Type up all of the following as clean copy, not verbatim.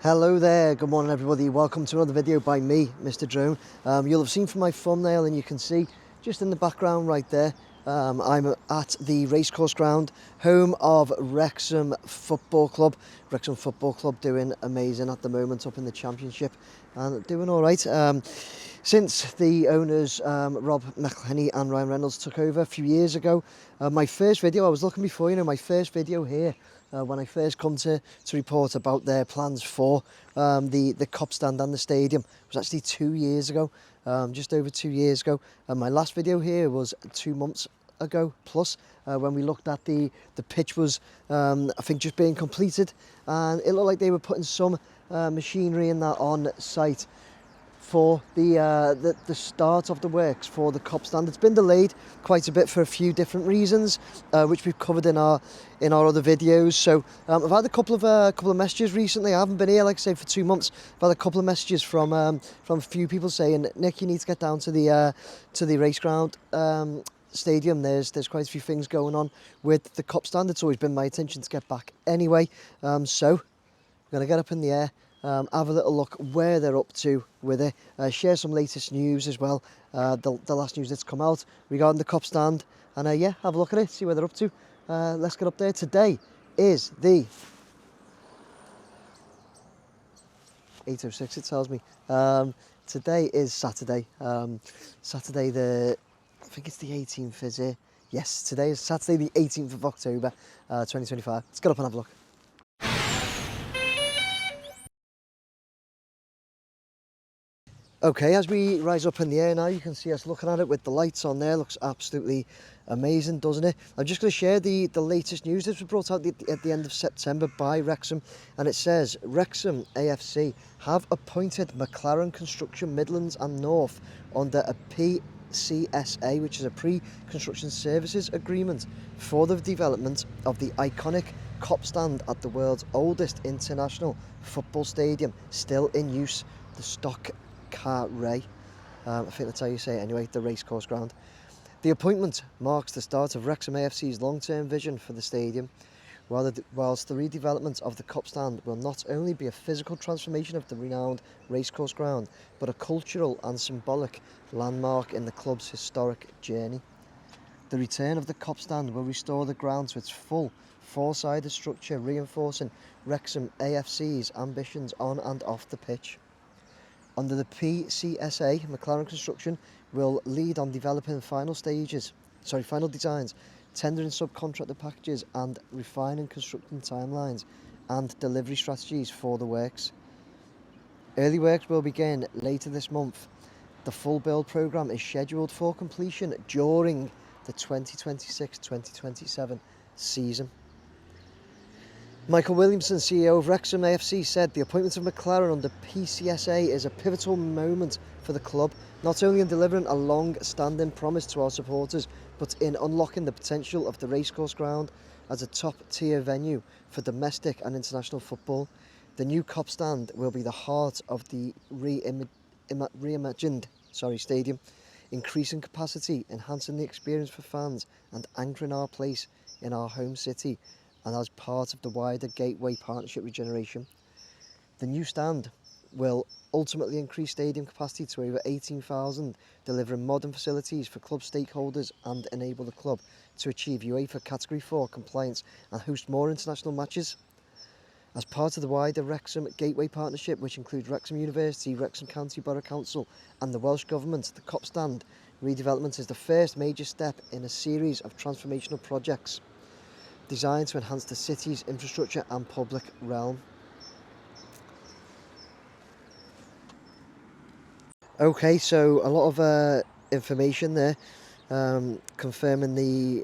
Hello there, good morning everybody, welcome to another video by me, Mr. Drone. You'll have seen from my thumbnail and you can see just in the background right there, I'm at the Racecourse Ground, home of Wrexham Football Club. Wrexham Football Club doing amazing at the moment up in the Championship and doing alright. Since the owners Rob McElhenney and Ryan Reynolds took over a few years ago, my first video, I was looking before, my first video here, when I first come to report about their plans for the KOP Stand and the stadium, was actually 2 years ago, just over 2 years ago. And my last video here was 2 months ago plus, when we looked at the pitch was, I think, just being completed, and it looked like they were putting some machinery in that on site for the start of the works for the KOP Stand. It's been delayed quite a bit for a few different reasons, which we've covered in our other videos. So I've had a couple of messages recently. I haven't been here, like I say, for 2 months. I've had a couple of messages from a few people saying, Nick, you need to get down to the race ground stadium. There's quite a few things going on with the KOP Stand. It's always been my intention to get back anyway. So I'm gonna get up in the air. Have a little look where they're up to with it, share some latest news as well, the last news that's come out regarding the KOP Stand, and yeah, have a look at it, see where they're up to. Let's get up there. Today is the 8:06, it tells me. Today is Saturday, Saturday I think it's the 18th, is it? Yes, today is Saturday the 18th of October, 2025. Let's get up and have a look. Okay, as we rise up in the air now, you can see us looking at it with the lights on there. Looks absolutely amazing, doesn't it? I'm just going to share the latest news. This was brought out at the end of September by Wrexham, and it says Wrexham AFC have appointed McLaren Construction Midlands and North under a PCSA, which is a pre-construction services agreement, for the development of the iconic KOP Stand at the world's oldest international football stadium, still in use, the Stock Car Ray. I think that's how you say it anyway, the Racecourse Ground. The appointment marks the start of Wrexham AFC's long-term vision for the stadium, whilst the redevelopment of the KOP Stand will not only be a physical transformation of the renowned Racecourse Ground, but a cultural and symbolic landmark in the club's historic journey. The return of the KOP Stand will restore the ground to its full four-sided structure, reinforcing Wrexham AFC's ambitions on and off the pitch. Under the PCSA, McLaren Construction will lead on developing final designs, tendering subcontractor packages and refining construction timelines and delivery strategies for the works. Early works will begin later this month. The full build programme is scheduled for completion during the 2026-2027 season. Michael Williamson, CEO of Wrexham AFC, said the appointment of McLaren under PCSA is a pivotal moment for the club, not only in delivering a long-standing promise to our supporters, but in unlocking the potential of the Racecourse Ground as a top-tier venue for domestic and international football. The new KOP Stand will be the heart of the reimagined stadium, increasing capacity, enhancing the experience for fans, and anchoring our place in our home city, and as part of the wider Gateway Partnership regeneration. The new stand will ultimately increase stadium capacity to over 18,000, delivering modern facilities for club stakeholders and enable the club to achieve UEFA Category 4 compliance and host more international matches. As part of the wider Wrexham Gateway Partnership, which includes Wrexham University, Wrexham County Borough Council and the Welsh Government, the KOP Stand redevelopment is the first major step in a series of transformational projects designed to enhance the city's infrastructure and public realm. Okay, so a lot of information there, confirming the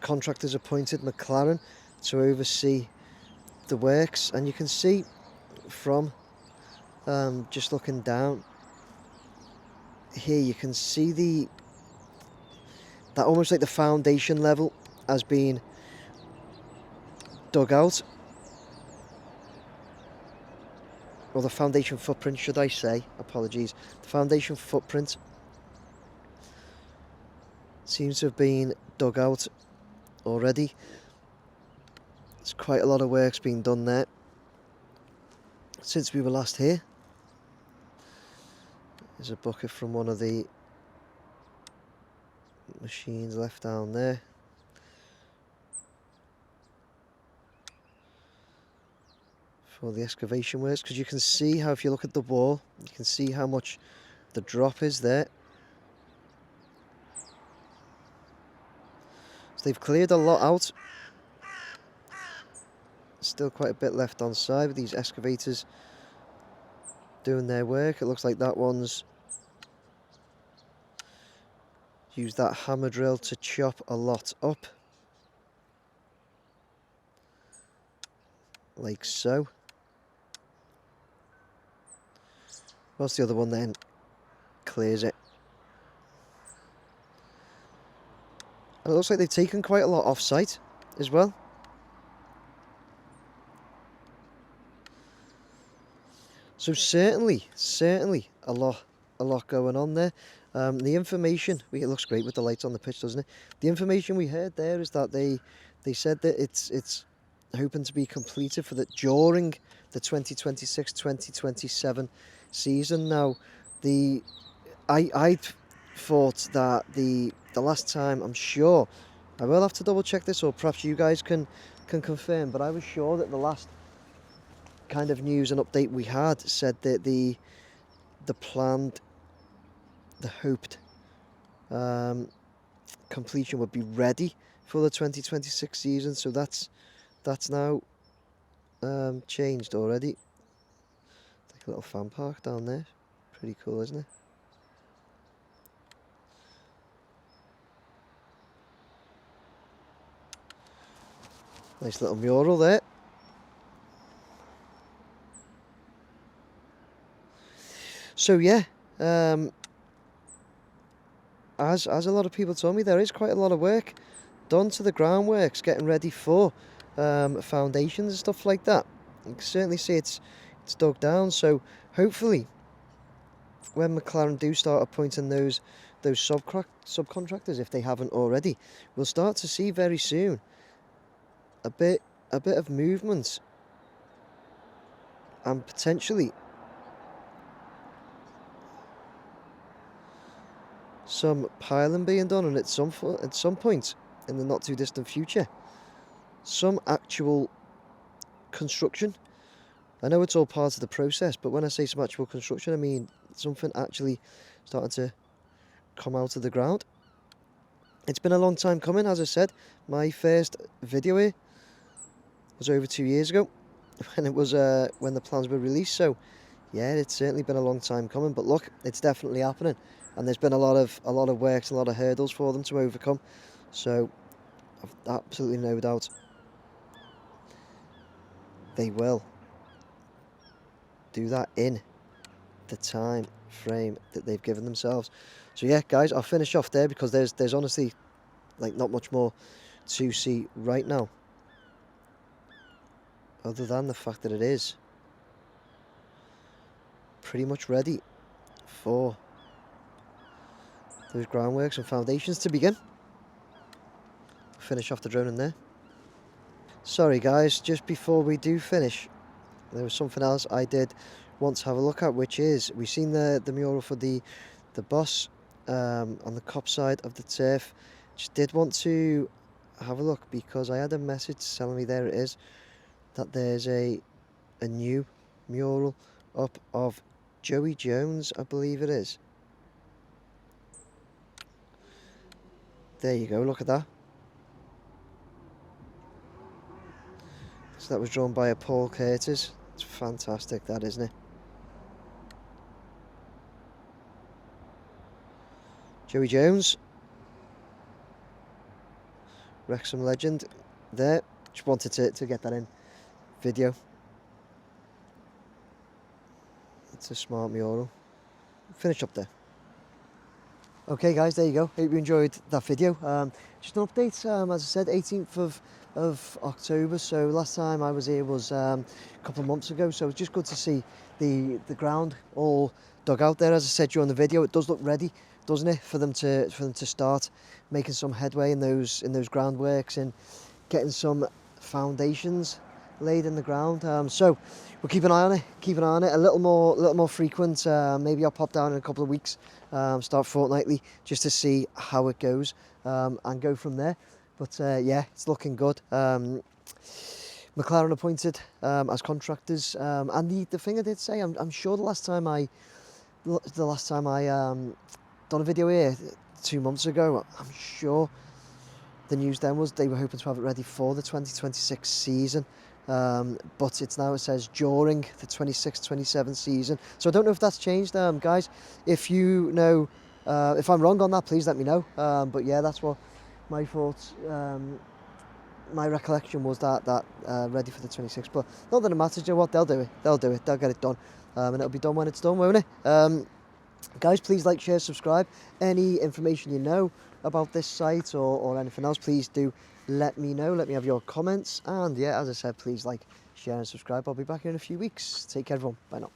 contractors appointed McLaren to oversee the works, and you can see from just looking down here, you can see that almost like the foundation level has been dug out, or the foundation footprint, should I say, apologies. The foundation footprint seems to have been dug out already. There's quite a lot of work's been done there. since we were last here. There's a bucket from one of the machines left down there. For the excavation works, because you can see how, if you look at the wall, you can see how much the drop is there. So they've cleared a lot out. Still quite a bit left on side with these excavators doing their work. It looks like that one's used that hammer drill to chop a lot up, like so. Whilst the other one then clears it. And it looks like they've taken quite a lot off site as well. So certainly a lot going on there. The information, it looks great with the lights on the pitch, doesn't it? The information we heard there is that they said that it's hoping to be completed during the 2026-2027 season. Now, I thought that the last time, I'm sure, I will have to double check this, or perhaps you guys can confirm, but I was sure that the last kind of news and update we had said that the planned, the hoped completion would be ready for the 2026 season. So that's now changed already. Like a little fan park down there, pretty cool, isn't it? Nice little mural there. So yeah, as a lot of people told me, there is quite a lot of work done to the groundworks, getting ready for foundations and stuff like that. You can certainly see it's dug down. So hopefully, when McLaren do start appointing those subcontractors, if they haven't already, we'll start to see very soon a bit of movement, and potentially some piling being done, and at some point in the not too distant future, some actual construction. I know it's all part of the process, but when I say some actual construction, I mean something actually starting to come out of the ground. It's been a long time coming. As I said, my first video here was over 2 years ago, when it was when the plans were released. So yeah, it's certainly been a long time coming, but look, it's definitely happening. And there's been a lot of works, a lot of hurdles for them to overcome. So I've absolutely no doubt they will do that in the time frame that they've given themselves. So yeah, guys, I'll finish off there, because there's honestly like not much more to see right now, other than the fact that it is pretty much ready for those groundworks and foundations to begin. Finish off the drone in there. Sorry guys, just before we do finish, there was something else I did want to have a look at, which is, we've seen the mural for the boss on the KOP side of the turf. Just did want to have a look, because I had a message telling me, there it is, that there's a new mural up of Joey Jones, I believe it is. There you go, look at that. So that was drawn by a Paul Curtis. It's fantastic, that, isn't it? Joey Jones, Wrexham legend there. Just wanted to get that in video. It's a smart mural. Finish up there. Okay guys, there you go. Hope you enjoyed that video. Just an update, as I said, 18th of October. So last time I was here was a couple of months ago. So it's just good to see the ground all dug out there. As I said during the video, it does look ready, doesn't it, for them to start making some headway in those groundworks and getting some foundations laid in the ground. So we'll keep an eye on it, a little more frequent. Maybe I'll pop down in a couple of weeks, start fortnightly, just to see how it goes, and go from there. But yeah, it's looking good. McLaren appointed as contractors, and the thing I did say, I'm sure the last time I done a video here 2 months ago, I'm sure the news then was they were hoping to have it ready for the 2026 season, but it says during the 26-27 season. So I don't know if that's changed, guys. If you know, if I'm wrong on that, please let me know. But yeah, that's what my thoughts, my recollection was, that ready for the 26th. But not that it matters, you know what, they'll do it, they'll get it done, and it'll be done when it's done, won't it? Guys, please like, share, subscribe. Any information you know about this site or anything else, please do let me know. Let me have your comments. And yeah, as I said, please like, share and subscribe. I'll be back in a few weeks. Take care, everyone. Bye now.